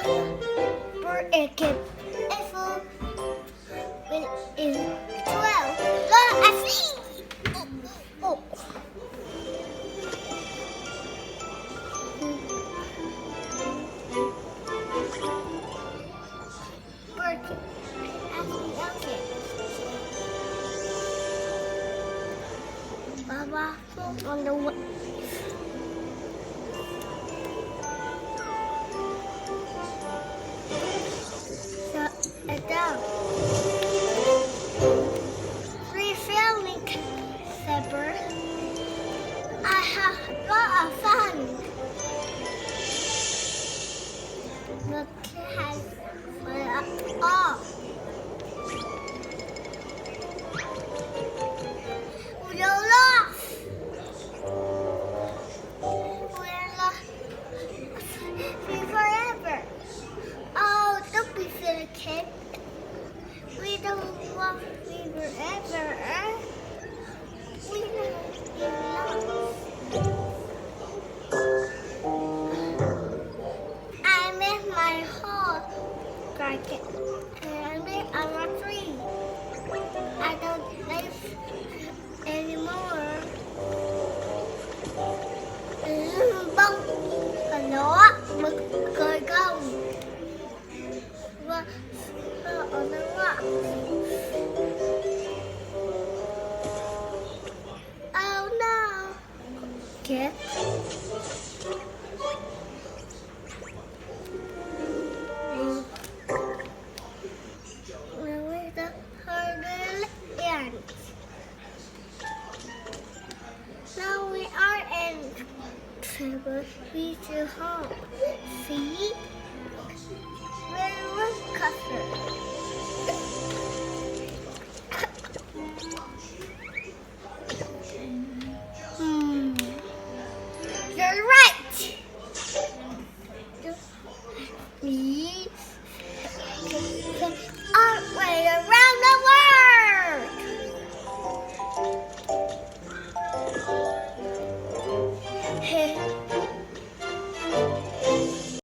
Bird and kid. Apple when is 12. Look, I see. Oh. Bird. Okay. Baba on the way. Shut it down. Refilling, said Bird. I have a lot of fun. The cat has off. We're lost. We're lost forever. Oh, don't be silly, kid. We don't want to be forever. We don't be lost. I miss my horse, Dragon. And I miss our tree. I don't live anymore. Bông và nó mực cười